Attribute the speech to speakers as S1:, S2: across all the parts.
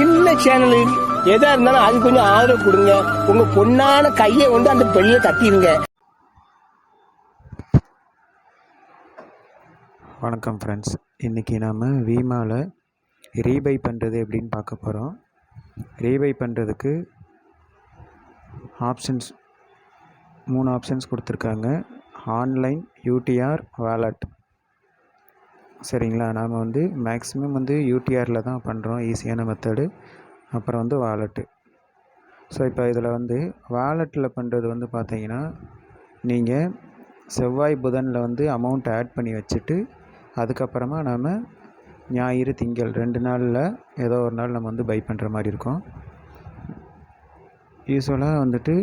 S1: சின்ன சேனல், எதா இருந்தாலும் அது கொஞ்சம் ஆதரவு கொடுங்க. உங்க பொண்ணான கையை வந்து அந்த பெல்ல தட்டிடுங்க.
S2: வணக்கம் ஃப்ரெண்ட்ஸ், இன்றைக்கி நாம் வீமாவில் ரீபை பண்ணுறது எப்படின்னு பார்க்க போகிறோம். ரீபை பண்ணுறதுக்கு ஆப்ஷன்ஸ் 3 ஆப்ஷன்ஸ் கொடுத்துருக்காங்க. Online, UTR, wallet. சரிங்களா, நாம் வந்து மேக்ஸிமம் வந்து யூடிஆரில் தான் பண்ணுறோம், ஈஸியான மெத்தடு. அப்புறம் வந்து வாலெட்டு. ஸோ இப்போ இதில் வந்து வாலெட்டில் பண்ணுறது வந்து பார்த்தீங்கன்னா, நீங்கள் செவ்வாய் புதனில் வந்து அமௌண்ட் ஆட் பண்ணி வச்சுட்டு அதுக்கப்புறமா நாம் ஞாயிறு திங்கள் 2 நாளில் ஏதோ ஒரு நாள் நம்ம வந்து பை பண்ணுற மாதிரி இருக்கும். யூஸ்வலாக வந்துட்டு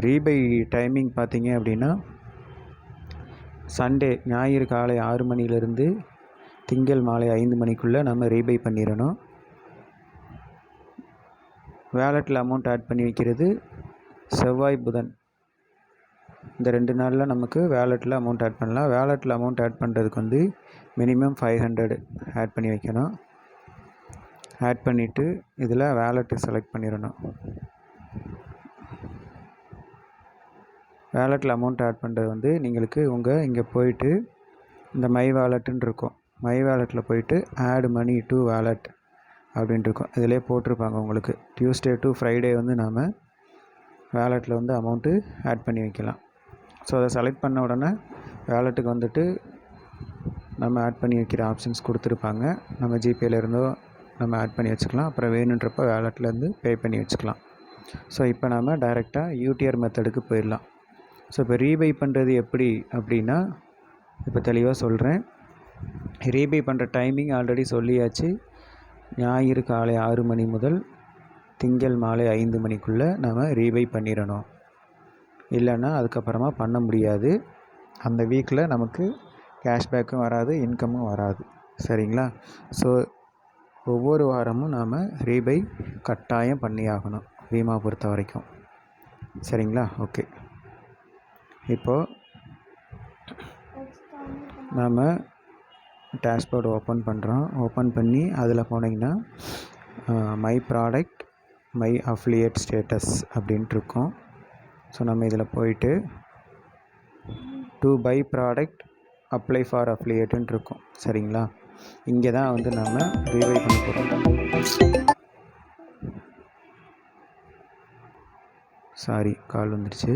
S2: ரீபை டைமிங் பார்த்தீங்க அப்படின்னா, சண்டே ஞாயிறு காலை 6 மணிலேருந்து திங்கள் மாலை 5 மணிக்குள்ளே நம்ம ரீபை பண்ணிடணும். வேலெட்டில் அமௌண்ட் ஆட் பண்ணி வைக்கிறது செவ்வாய் புதன், இந்த 2 நாளில் நமக்கு வேலெட்டில் அமௌண்ட் ஆட் பண்ணலாம். வேலெட்டில் அமௌண்ட் ஆட் பண்ணுறதுக்கு வந்து மினிமம் 500 ஆட் பண்ணி வைக்கணும். ஆட் பண்ணிவிட்டு இதில் வேலெட்டு செலக்ட் பண்ணிடணும். வேலெட்டில் அமௌண்ட் ஆட் பண்ணுறது வந்து நீங்களுக்கு இங்கே போயிட்டு இந்த மை வாலெட்டுன்னு இருக்கும். மை வாலெட்டில் போயிட்டு ஆட் மணி டு வாலெட் அப்படின்ட்டு இருக்கும். இதிலே போட்டிருப்பாங்க உங்களுக்கு. டியூஸ்டே டு ஃப்ரைடே வந்து நாம் வேலெட்டில் வந்து அமௌண்ட்டு ஆட் பண்ணி வைக்கலாம். ஸோ அதை செலக்ட் பண்ண உடனே வேலெட்டுக்கு வந்துட்டு நம்ம ஆட் பண்ணி வைக்கிற ஆப்ஷன்ஸ் கொடுத்துருப்பாங்க. நம்ம ஜிபேலேருந்தோ நம்ம ஆட் பண்ணி வச்சுக்கலாம். அப்புறம் வேணுன்றப்போ வேலெட்லேருந்து பே பண்ணி வச்சுக்கலாம். ஸோ இப்போ நாம் டைரெக்டாக யூடிஆர் மெத்தடுக்கு போயிடலாம். ஸோ இப்போ ரீபை பண்ணுறது எப்படி அப்படின்னா, இப்போ தெளிவாக சொல்கிறேன். ரீபை பண்ணுற டைமிங் ஆல்ரெடி சொல்லியாச்சு. ஞாயிறு காலை 6 மணி முதல் திங்கள் மாலை 5 மணிக்குள்ளே நம்ம ரீபை பண்ணிடணும். இல்லைன்னா அதுக்கப்புறமா பண்ண முடியாது. அந்த வீக்கில் நமக்கு கேஷ்பேக்கும் வராது, இன்கமும் வராது. சரிங்களா? ஸோ ஒவ்வொரு வாரமும் நாம் ரீபை கட்டாயம் பண்ணி ஆகணும், வீமா பொறுத்த வரைக்கும். சரிங்களா? ஓகே. இப்போது நாம் டேஷ்போர்டு ஓப்பன் பண்ணுறோம். ஓப்பன் பண்ணி அதில் போனீங்கன்னா my product, my affiliate status அப்படின்ட்டு இருக்கும். ஸோ நம்ம இதில் போயிட்டு to buy product, apply for அஃபிலியேட்டுன்னு இருக்கும். சரிங்களா? இங்கே தான் வந்து நம்ம ரீபை பண்ண போகிறோம். சாரி, கால் வந்துடுச்சு.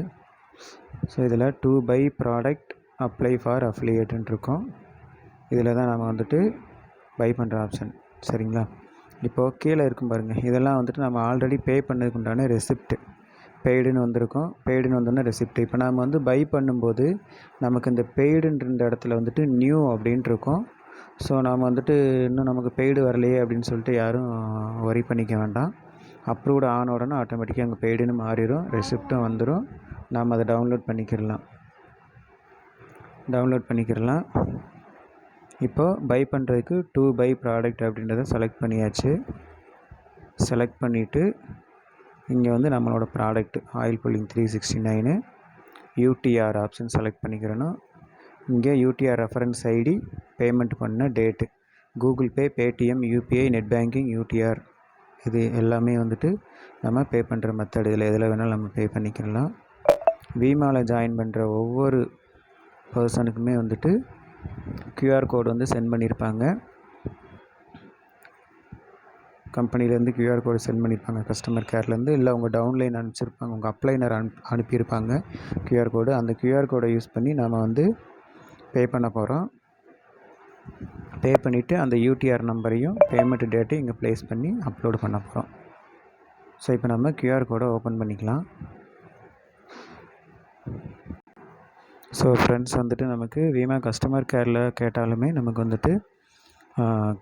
S2: ஸோ இதில் to buy product, apply for அஃபிலியேட்டுன்னு இருக்கும். இதில் தான் நம்ம வந்துட்டு பை பண்ணுற ஆப்ஷன். சரிங்களா? இப்போது கீழே இருக்கும் பாருங்கள், இதெல்லாம் வந்துட்டு நம்ம ஆல்ரெடி பே பண்ணதுக்கு உண்டான ரெசிப்ட்டு. பெய்டுன்னு வந்திருக்கும். பெய்டுன்னு வந்தோன்னா ரெசிப்ட். இப்போ நாம் வந்து பை பண்ணும்போது நமக்கு இந்த பெய்டுன்ற இடத்துல வந்துட்டு நியூ அப்படின்ட்டு இருக்கும். ஸோ நாம் வந்துட்டு இன்னும் நமக்கு பெய்டு வரலையே அப்படின்னு சொல்லிட்டு யாரும் வரி பண்ணிக்க வேண்டாம். அப்ரூவ்டு ஆன உடனே ஆட்டோமேட்டிக்காக அங்கே பெய்டுன்னு மாறிடும், ரெசிப்ட்டும் வந்துடும். நாம் அதை டவுன்லோட் பண்ணிக்கிறலாம். இப்போது பை பண்ணுறதுக்கு டு பை ப்ராடக்ட் அப்படின்றத செலக்ட் பண்ணியாச்சு. செலக்ட் பண்ணிவிட்டு இங்கே வந்து நம்மளோட product oil pulling 369 UTR option select பண்ணிக்கிறணும். இங்கே யூடிஆர் ரெஃபரன்ஸ் ஐடி, பேமெண்ட் பண்ண date, Google Pay, Paytm, UPI, net banking, UTR, இது எல்லாமே வந்துட்டு நம்ம பே பண்ணுற மெத்தட். இதில் எதில் வேணாலும் நம்ம பே பண்ணிக்கலாம். வீமாவில் ஜாயின் பண்ணுற ஒவ்வொரு பர்சனுக்குமே வந்துட்டு கியூஆர் கோடு வந்து சென்ட் பண்ணியிருப்பாங்க. கம்பெனிலேருந்து கியூஆர் கோடு சென்ட் பண்ணியிருப்பாங்க, கஸ்டமர் கேர்லேருந்து. இல்லை உங்கள் டவுன்லைன் அனுப்பிச்சிருப்பாங்க, உங்கள் அப்ளைனர் அனுப்பியிருப்பாங்க கியூஆர் கோடு. அந்த கியூஆர் கோடை யூஸ் பண்ணி நம்ம வந்து பே பண்ண போகிறோம். பே பண்ணிவிட்டு அந்த யூடிஆர் நம்பரையும் பேமெண்ட் டேட்டையும் இங்கே ப்ளேஸ் பண்ணி அப்லோடு பண்ண போகிறோம். ஸோ இப்போ நம்ம கியூஆர் கோடை ஓப்பன் பண்ணிக்கலாம். ஸோ ஃப்ரெண்ட்ஸ், வந்துட்டு நமக்கு வீமா கஸ்டமர் கேரில் கேட்டாலுமே நமக்கு வந்துட்டு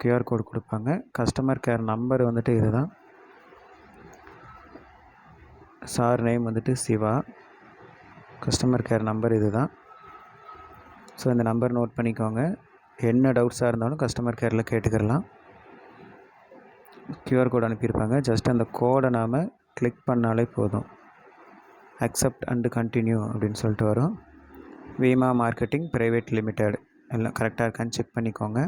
S2: கியூஆர் கோடு கொடுப்பாங்க. கஸ்டமர் கேர் நம்பர் வந்துட்டு இது தான். சார் நேம் வந்துட்டு சிவா. கஸ்டமர் கேர் நம்பர் இது தான். ஸோ இந்த நம்பர் நோட் பண்ணிக்கோங்க. என்ன டவுட்ஸாக இருந்தாலும் கஸ்டமர் கேரில் கேட்டுக்கிறலாம். கியூஆர் கோடு அனுப்பியிருப்பாங்க. ஜஸ்ட் அந்த கோடை நாம் கிளிக் பண்ணாலே போதும். அக்செப்ட் அண்டு கண்டினியூ அப்படின்னு சொல்லிட்டு வரும். வீமா மார்க்கெட்டிங் பிரைவேட் லிமிடெட் எல்லாம் கரெக்டாக இருக்கான்னு செக் பண்ணிக்கோங்க.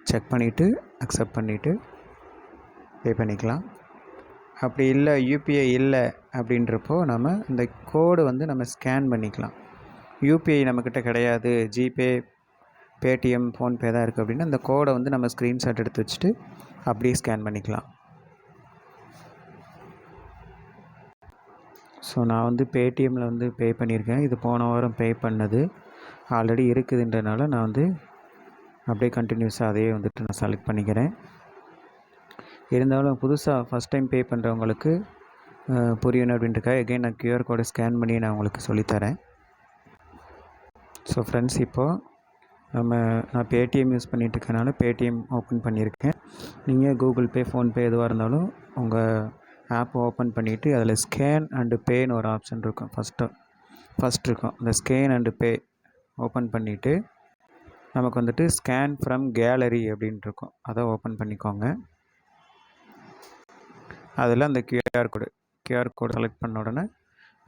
S2: செக் பண்ணிவிட்டு அக்செப்ட் பண்ணிவிட்டு பே பண்ணிக்கலாம். அப்படி இல்லை யூபிஐ இல்லை அப்படின்றப்போ நம்ம இந்த கோடு வந்து நம்ம ஸ்கேன் பண்ணிக்கலாம். யூபிஐ நம்மக்கிட்ட கிடையாது, ஜிபே, பேடிஎம், ஃபோன்பே தான் இருக்குது அப்படின்னா அந்த கோடை வந்து நம்ம ஸ்க்ரீன்ஷாட் எடுத்து வச்சுட்டு அப்படியே ஸ்கேன் பண்ணிக்கலாம். ஸோ நான் வந்து பேடிஎம்மில் வந்து பே பண்ணியிருக்கேன். இது போன வாரம் பே பண்ணது ஆல்ரெடி இருக்குதுன்றனால நான் வந்து அப்படியே கண்டினியூஸாக அதையே வந்துட்டு நான் செலக்ட் பண்ணிக்கிறேன். இருந்தாலும் புதுசாக ஃபஸ்ட் டைம் பே பண்ணுறவங்களுக்கு புரியணும் அப்படின்றக்காக எகைன் நான் QR கோடை ஸ்கேன் பண்ணி நான் உங்களுக்கு சொல்லித்தரேன். ஸோ ஃப்ரெண்ட்ஸ், இப்போது நான் பேடிஎம் யூஸ் பண்ணிகிட்டு இருக்கனால பேடிஎம் ஓப்பன் பண்ணியிருக்கேன். நீங்கள் கூகுள் பே, ஃபோன்பே எதுவாக இருந்தாலும் உங்கள் ஆப் ஓப்பன் பண்ணிவிட்டு அதில் ஸ்கேன் அண்டு பேன்னு ஒரு ஆப்ஷன் இருக்கும். ஃபஸ்ட் இருக்கும். அந்த ஸ்கேன் அண்டு பே ஓப்பன் பண்ணிவிட்டு நமக்கு வந்துட்டு ஸ்கேன் ஃப்ரம் கேலரி அப்படின்ட்டு இருக்கும். அதை ஓப்பன் பண்ணிக்கோங்க. அதில் அந்த QR கோடு செலக்ட் பண்ண உடனே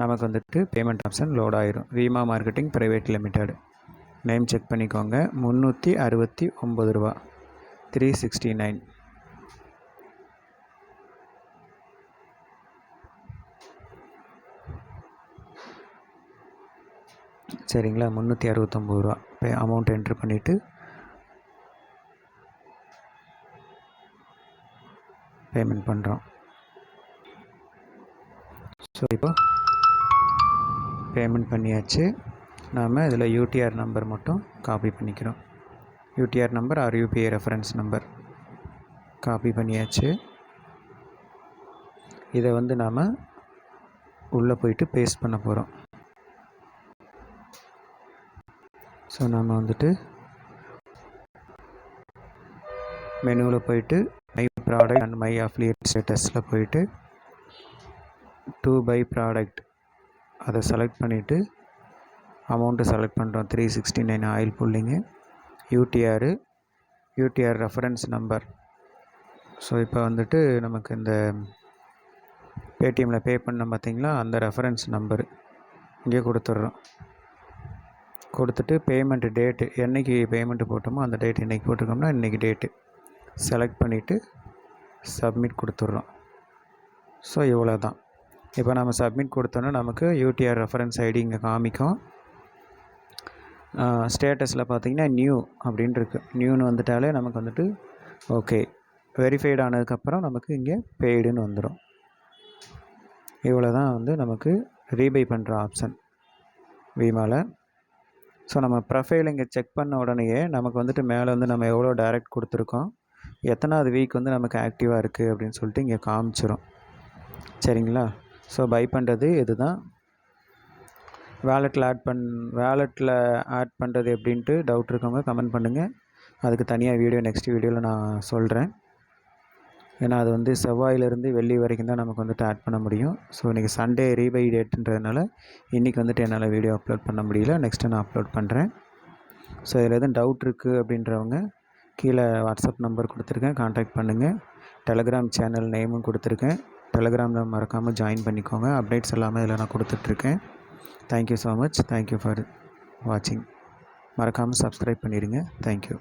S2: நமக்கு வந்துட்டு பேமெண்ட் ஆப்ஷன் லோட் ஆயிரும். Veema marketing private limited name check பண்ணிக்கோங்க. 369 ரூபா, 369. சரிங்களா, 369 ரூபா அமௌண்ட் என்ட்ரு பண்ணிவிட்டு பேமெண்ட் பண்ணுறோம். ஸோ இப்போ பேமெண்ட் பண்ணியாச்சு. நாம் இதில் UTR நம்பர் மட்டும் காப்பி பண்ணிக்கிறோம். UTR number or UPI reference number copy பண்ணியாச்சு. இதை வந்து நாம் உள்ளே போயிட்டு பேஸ்ட் பண்ண போகிறோம். ஸோ நாம் வந்துட்டு மெனுவில் போயிட்டு my product and my affiliate ஸ்டேட்டஸில் போயிட்டு டு பை ப்ராடக்ட் அதை செலக்ட் பண்ணிவிட்டு அமௌண்ட்டு செலக்ட் பண்ணுறோம். 369 oil pulling, UTR reference number. So இப்போ வந்துட்டு நமக்கு இந்த பேடிஎம்மில் பே பண்ணோம் பார்த்திங்களா, அந்த ரெஃபரன்ஸ் நம்பரு இங்கே கொடுத்துட்டு பேமெண்ட்டு டேட்டு என்றைக்கு பேமெண்ட்டு போட்டோமோ அந்த டேட் இன்றைக்கி போட்டிருக்கோம்னா இன்றைக்கி டேட்டு செலக்ட் பண்ணிவிட்டு சப்மிட் கொடுத்துட்றோம். ஸோ இவ்வளோ தான். இப்போ நம்ம சப்மிட் கொடுத்தோன்னா நமக்கு UTR ரெஃபரன்ஸ் ஐடி இங்கே காமிக்கும். ஸ்டேட்டஸில் பார்த்திங்கன்னா நியூ அப்படின்ட்டு இருக்குது. நியூன்னு வந்துட்டாலே நமக்கு வந்துட்டு ஓகே, வெரிஃபைடு ஆனதுக்கப்புறம் நமக்கு இங்கே பெய்டுன்னு வந்துடும். இவ்வளோ தான் வந்து நமக்கு ரீபை பண்ணுற ஆப்ஷன் வீமாவில். ஸோ நம்ம ப்ரொஃபைல் இங்கே செக் பண்ண உடனேயே நமக்கு வந்துட்டு மேலே வந்து நம்ம எவ்வளோ டைரக்ட் கொடுத்துருக்கோம், எத்தனாவது வீக் வந்து நமக்கு ஆக்டிவாக இருக்குது அப்படின்னு சொல்லிட்டு இங்கே காமிச்சிரும். சரிங்களா. ஸோ பை பண்ணுறது இது தான். வேலெட்டில் ஆட் பண்ணுறது எப்படின்ட்டு டவுட் இருக்கவங்க கமெண்ட் பண்ணுங்கள். அதுக்கு தனியாக வீடியோ நெக்ஸ்ட் வீடியோவில் நான் சொல்கிறேன். ஏன்னா அது வந்து செவ்வாயிலேருந்து வெள்ளி வரைக்கும் தான் நமக்கு வந்துட்டு ஆட் பண்ண முடியும். ஸோ இன்றைக்கி சண்டே ரீபை டேட்டுன்றதுனால இன்றைக்கி வந்துட்டு என்னால் வீடியோ அப்லோட் பண்ண முடியல. நெக்ஸ்ட்டு நான் அப்லோட் பண்ணுறேன். ஸோ இதில் எதுவும் டவுட் இருக்குது அப்படின்றவங்க கீழே வாட்ஸ்அப் நம்பர் கொடுத்துருக்கேன், கான்டாக்ட் பண்ணுங்கள். டெலகிராம் சேனல் நேமும் கொடுத்துருக்கேன். டெலகிராமில் மறக்காமல் ஜாயின் பண்ணிக்கோங்க. அப்டேட்ஸ் எல்லாமே இதில் நான் கொடுத்துட்ருக்கேன். Thank you so much. Thank you for வாட்சிங். மறக்காமல் சப்ஸ்கிரைப் பண்ணிடுங்க. தேங்க்யூ.